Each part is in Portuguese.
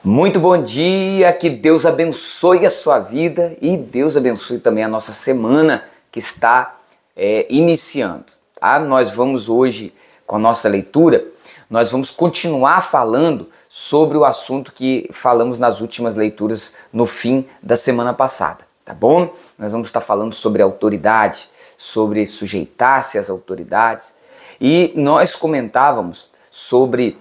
Muito bom dia, que Deus abençoe a sua vida e Deus abençoe também a nossa semana que está iniciando. Tá? Nós vamos hoje, com a nossa leitura, nós vamos continuar falando sobre o assunto que falamos nas últimas leituras no fim da semana passada, tá bom? Nós vamos estar falando sobre autoridade, sobre sujeitar-se às autoridades e nós comentávamos sobre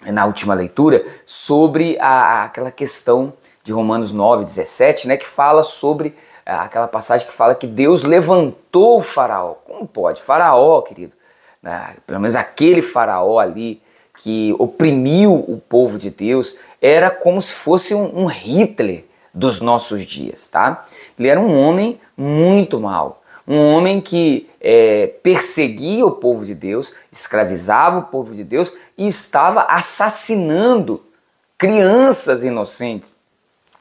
na última leitura, sobre aquela questão de Romanos 9:17, né, que fala sobre aquela passagem que fala que Deus levantou o faraó. Como pode? Faraó, querido, né, pelo menos aquele faraó ali que oprimiu o povo de Deus, era como se fosse um Hitler dos nossos dias, tá? Ele era um homem muito mau. Um homem que perseguia o povo de Deus, escravizava o povo de Deus e estava assassinando crianças inocentes.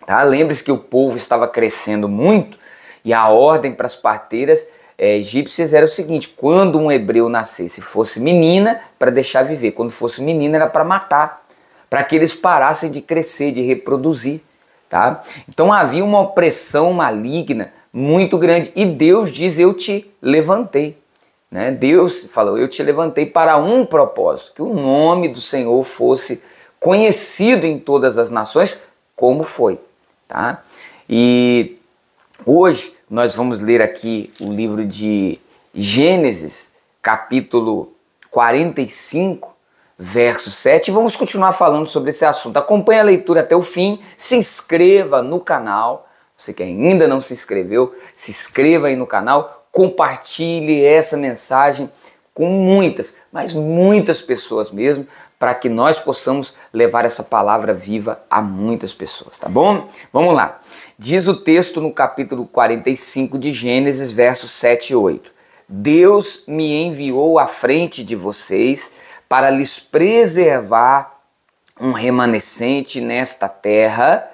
Tá? Lembre-se que o povo estava crescendo muito e a ordem para as parteiras egípcias era o seguinte: quando um hebreu nascesse, fosse menina, para deixar viver. Quando fosse menina, era para matar, para que eles parassem de crescer, de reproduzir. Tá? Então havia uma opressão maligna muito grande e Deus diz: eu te levantei, né? Deus falou: eu te levantei para um propósito, que o nome do Senhor fosse conhecido em todas as nações, como foi, tá? E hoje nós vamos ler aqui o livro de Gênesis, capítulo 45, verso 7, e vamos continuar falando sobre esse assunto. Acompanhe a leitura até o fim, se inscreva no canal. Você que ainda não se inscreveu, se inscreva aí no canal, compartilhe essa mensagem com muitas, mas muitas pessoas mesmo, para que nós possamos levar essa palavra viva a muitas pessoas, tá bom? Vamos lá. Diz o texto no capítulo 45 de Gênesis, versos 7 e 8. Deus me enviou à frente de vocês para lhes preservar um remanescente nesta terra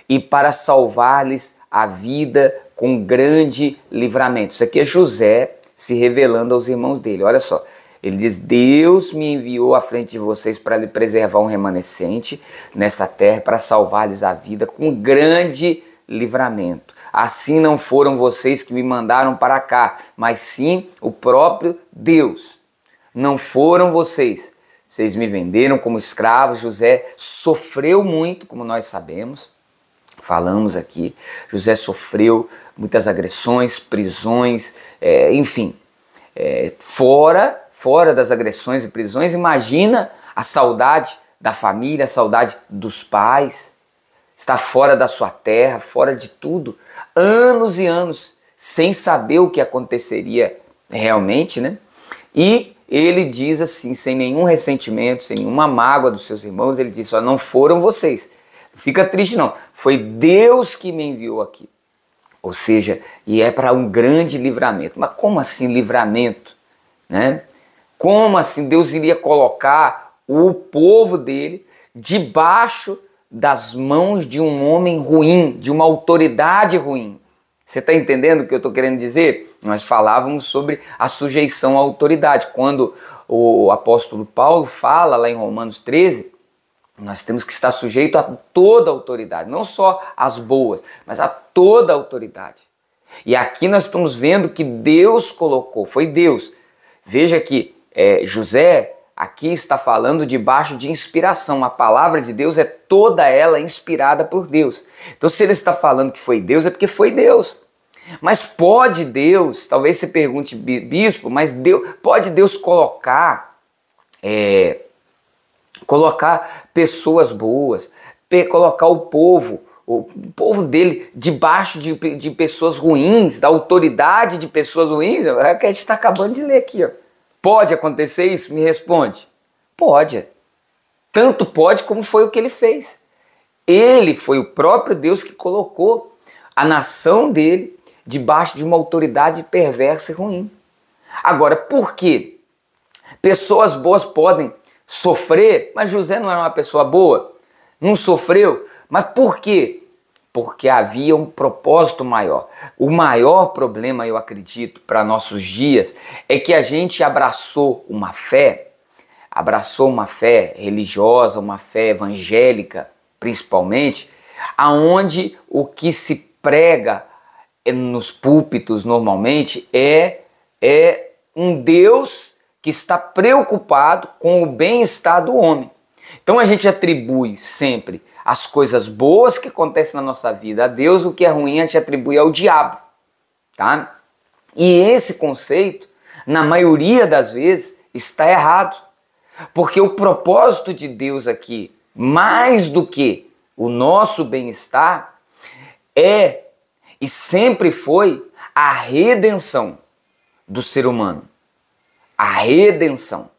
e para salvar-lhes a vida com grande livramento. Isso aqui é José se revelando aos irmãos dele. Olha só, ele diz: Deus me enviou à frente de vocês para lhe preservar um remanescente nessa terra, para salvar-lhes a vida com grande livramento. Assim não foram vocês que me mandaram para cá, mas sim o próprio Deus. Não foram vocês. Vocês me venderam como escravo. José sofreu muito, como nós sabemos. Falamos aqui, José sofreu muitas agressões, prisões, enfim, fora das agressões e prisões, imagina a saudade da família, a saudade dos pais, estar fora da sua terra, fora de tudo, anos e anos, sem saber o que aconteceria realmente, né? E ele diz assim, sem nenhum ressentimento, sem nenhuma mágoa dos seus irmãos, ele diz: não foram vocês. Não fica triste não, foi Deus que me enviou aqui. Ou seja, e é para um grande livramento. Mas como assim livramento? Né? Como assim Deus iria colocar o povo dele debaixo das mãos de um homem ruim, de uma autoridade ruim? Você está entendendo o que eu estou querendo dizer? Nós falávamos sobre a sujeição à autoridade. Quando o apóstolo Paulo fala lá em Romanos 13, nós temos que estar sujeito a toda autoridade, não só as boas, mas a toda autoridade. E aqui nós estamos vendo que Deus colocou, foi Deus. Veja que José aqui está falando debaixo de inspiração. A palavra de Deus é toda ela inspirada por Deus. Então se ele está falando que foi Deus, é porque foi Deus. Mas pode Deus, talvez você pergunte, bispo, mas pode Deus colocar pessoas boas, colocar o povo dele debaixo de pessoas ruins, da autoridade de pessoas ruins? É o que a gente está acabando de ler aqui. Ó. Pode acontecer isso? Me responde. Pode. Tanto pode como foi o que ele fez. Ele foi o próprio Deus que colocou a nação dele debaixo de uma autoridade perversa e ruim. Agora, por quê? Pessoas boas podem sofrer, mas José não era uma pessoa boa, não sofreu, mas por quê? Porque havia um propósito maior. O maior problema, eu acredito, para nossos dias, é que a gente abraçou uma fé religiosa, uma fé evangélica, principalmente, aonde o que se prega nos púlpitos normalmente é um Deus que está preocupado com o bem-estar do homem. Então a gente atribui sempre as coisas boas que acontecem na nossa vida a Deus, o que é ruim a gente atribui ao diabo, tá? E esse conceito, na maioria das vezes, está errado, porque o propósito de Deus aqui, mais do que o nosso bem-estar, é e sempre foi a redenção do ser humano. A redenção.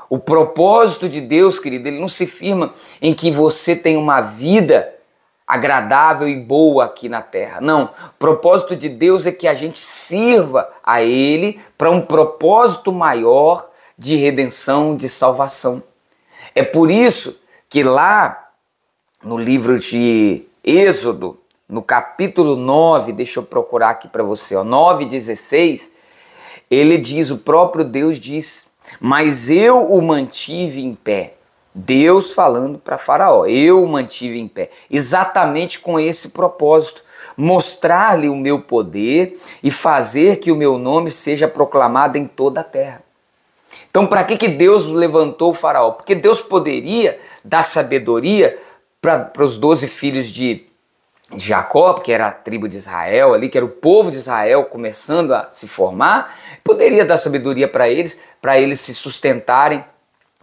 O propósito de Deus, querido, ele não se firma em que você tenha uma vida agradável e boa aqui na terra. Não. O propósito de Deus é que a gente sirva a Ele para um propósito maior de redenção, de salvação. É por isso que lá no livro de Êxodo, no capítulo 9, deixa eu procurar aqui para você, 9:16, ele diz, o próprio Deus diz, mas eu o mantive em pé. Deus falando para Faraó, eu o mantive em pé, exatamente com esse propósito, mostrar-lhe o meu poder e fazer que o meu nome seja proclamado em toda a terra. Então, para que Deus levantou o Faraó? Porque Deus poderia dar sabedoria para os 12 filhos de Jacó, que era a tribo de Israel ali, que era o povo de Israel começando a se formar, poderia dar sabedoria para eles se sustentarem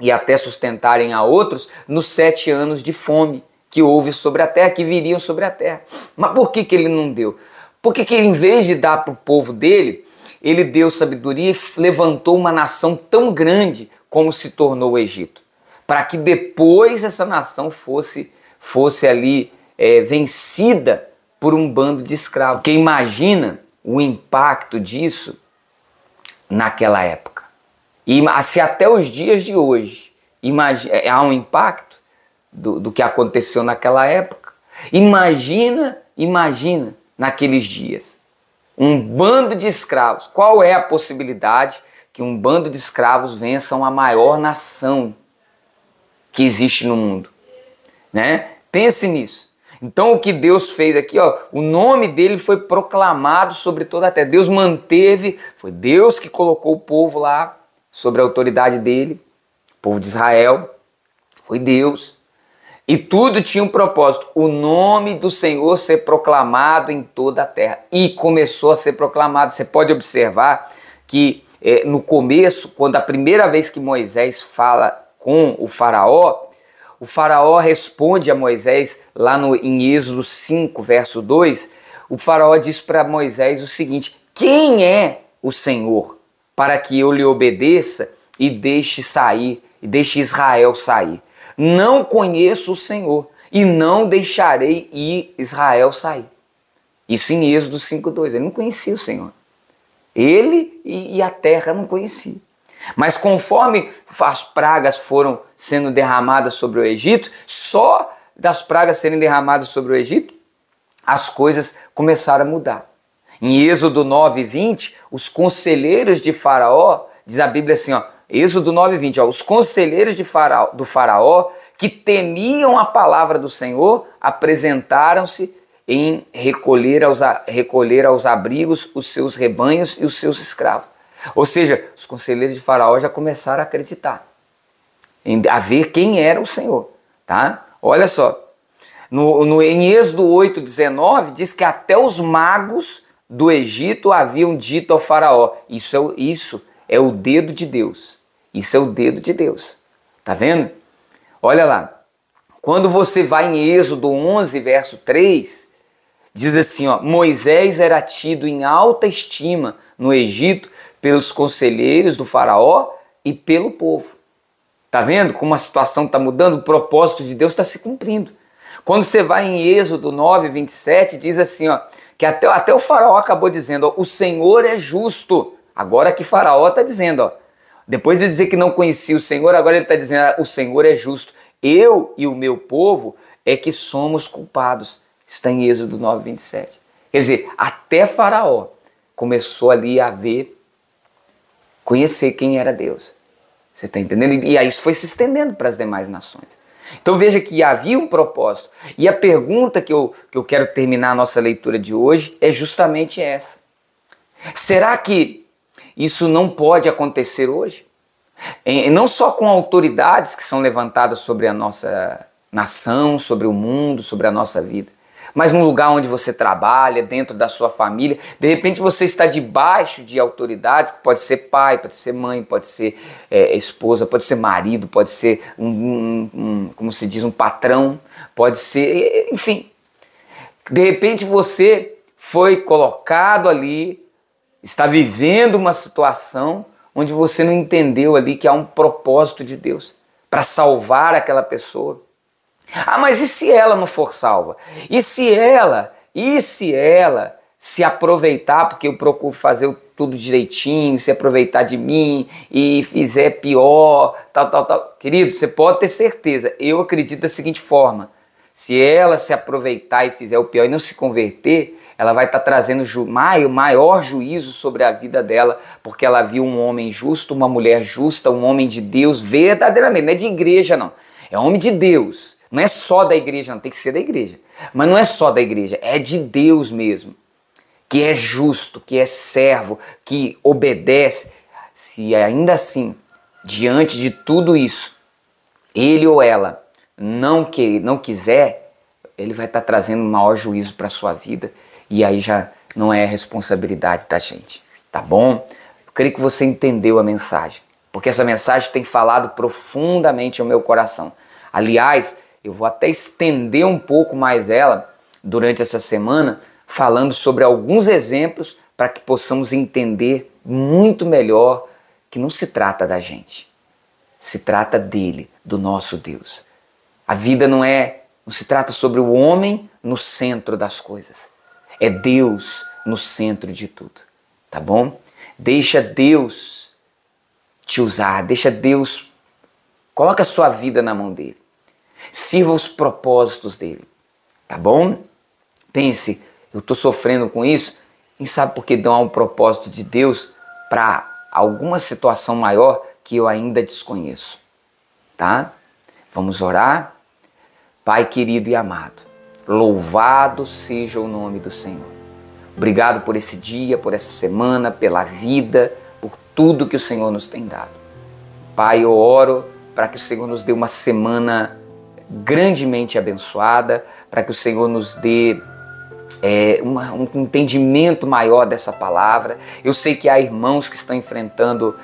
e até sustentarem a outros nos 7 anos de fome que houve sobre a terra, que viriam sobre a terra. Mas por que ele não deu? Porque que ele, em vez de dar para o povo dele, ele deu sabedoria e levantou uma nação tão grande como se tornou o Egito, para que depois essa nação fosse ali vencida por um bando de escravos. Porque imagina o impacto disso naquela época. E se até os dias de hoje há um impacto do que aconteceu naquela época, imagina naqueles dias. Um bando de escravos. Qual é a possibilidade que um bando de escravos vençam a maior nação que existe no mundo? Né? Pense nisso. Então o que Deus fez aqui, o nome dele foi proclamado sobre toda a terra. Deus manteve, foi Deus que colocou o povo lá sobre a autoridade dele, o povo de Israel, foi Deus. E tudo tinha um propósito, o nome do Senhor ser proclamado em toda a terra. E começou a ser proclamado. Você pode observar que no começo, quando a primeira vez que Moisés fala com o Faraó responde a Moisés, lá em Êxodo 5, verso 2, o Faraó diz para Moisés o seguinte: quem é o Senhor para que eu lhe obedeça e deixe Israel sair? Não conheço o Senhor e não deixarei ir Israel sair. Isso em Êxodo 5:2. Ele não conhecia o Senhor. Ele e a terra não conheciam. Mas conforme as pragas foram sendo derramadas sobre o Egito, só das pragas serem derramadas sobre o Egito, as coisas começaram a mudar. Em Êxodo 9:20, os conselheiros de Faraó, diz a Bíblia assim, Êxodo 9:20, os conselheiros do Faraó, que temiam a palavra do Senhor, apresentaram-se em recolher aos abrigos os seus rebanhos e os seus escravos. Ou seja, os conselheiros de Faraó já começaram a acreditar, a ver quem era o Senhor. Tá? Olha só, em Êxodo 8:19 diz que até os magos do Egito haviam dito ao Faraó: isso é o dedo de Deus. Isso é o dedo de Deus. Tá vendo? Olha lá. Quando você vai em Êxodo 11, verso 3, diz assim, Moisés era tido em alta estima no Egito pelos conselheiros do Faraó e pelo povo. Tá vendo como a situação está mudando? O propósito de Deus está se cumprindo. Quando você vai em Êxodo 9:27, diz assim, que até o Faraó acabou dizendo, o Senhor é justo. Agora que Faraó está dizendo, depois de dizer que não conhecia o Senhor, agora ele está dizendo, o Senhor é justo. Eu e o meu povo é que somos culpados. Está em Êxodo 9:27. Quer dizer, até Faraó começou ali a conhecer quem era Deus. Você está entendendo? E aí isso foi se estendendo para as demais nações. Então veja que havia um propósito. E a pergunta que eu quero terminar a nossa leitura de hoje é justamente essa. Será que isso não pode acontecer hoje? Não só com autoridades que são levantadas sobre a nossa nação, sobre o mundo, sobre a nossa vida, mas num lugar onde você trabalha, dentro da sua família, de repente você está debaixo de autoridades, que pode ser pai, pode ser mãe, pode ser esposa, pode ser marido, pode ser como se diz, um patrão, pode ser, enfim. De repente você foi colocado ali, está vivendo uma situação onde você não entendeu ali que há um propósito de Deus para salvar aquela pessoa. Ah, mas e se ela não for salva? E se ela se aproveitar, porque eu procuro fazer tudo direitinho, se aproveitar de mim e fizer pior, tal. Querido, você pode ter certeza, eu acredito da seguinte forma: se ela se aproveitar e fizer o pior e não se converter, ela vai estar trazendo maior juízo sobre a vida dela, porque ela viu um homem justo, uma mulher justa, um homem de Deus verdadeiramente, não é de igreja não, é homem de Deus, não é só da igreja não, tem que ser da igreja, mas não é só da igreja, é de Deus mesmo, que é justo, que é servo, que obedece. Se ainda assim, diante de tudo isso, ele ou ela não quiser, ele vai estar trazendo um maior juízo para a sua vida, e aí já não é responsabilidade da gente, tá bom? Eu creio que você entendeu a mensagem, porque essa mensagem tem falado profundamente ao meu coração. Aliás, eu vou até estender um pouco mais ela durante essa semana, falando sobre alguns exemplos para que possamos entender muito melhor que não se trata da gente, se trata dele, do nosso Deus. A vida não se trata sobre o homem no centro das coisas. É Deus no centro de tudo, tá bom? Deixa Deus te usar, deixa Deus, coloca a sua vida na mão dele. Sirva os propósitos dele, tá bom? Pense, eu estou sofrendo com isso, quem sabe porque não há um propósito de Deus para alguma situação maior que eu ainda desconheço, tá? Vamos orar? Pai querido e amado, louvado seja o nome do Senhor. Obrigado por esse dia, por essa semana, pela vida, por tudo que o Senhor nos tem dado. Pai, eu oro para que o Senhor nos dê uma semana grandemente abençoada, para que o Senhor nos dê um entendimento maior dessa palavra. Eu sei que há irmãos que estão enfrentando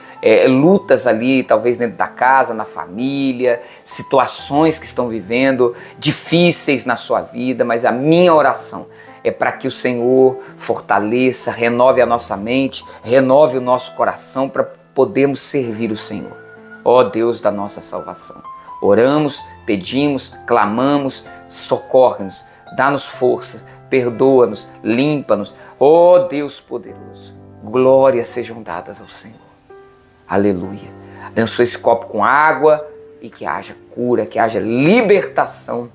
lutas ali, talvez dentro da casa, na família, situações que estão vivendo difíceis na sua vida, mas a minha oração é para que o Senhor fortaleça, renove a nossa mente, renove o nosso coração para podermos servir o Senhor. Ó Deus da nossa salvação, oramos, pedimos, clamamos, socorre-nos, dá-nos força, perdoa-nos, limpa-nos. Ó Deus poderoso, glórias sejam dadas ao Senhor. Aleluia. Abençoe esse copo com água e que haja cura, que haja libertação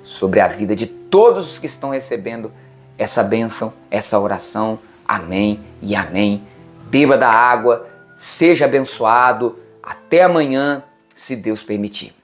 sobre a vida de todos os que estão recebendo essa bênção, essa oração. Amém e amém. Beba da água, seja abençoado. Até amanhã, se Deus permitir.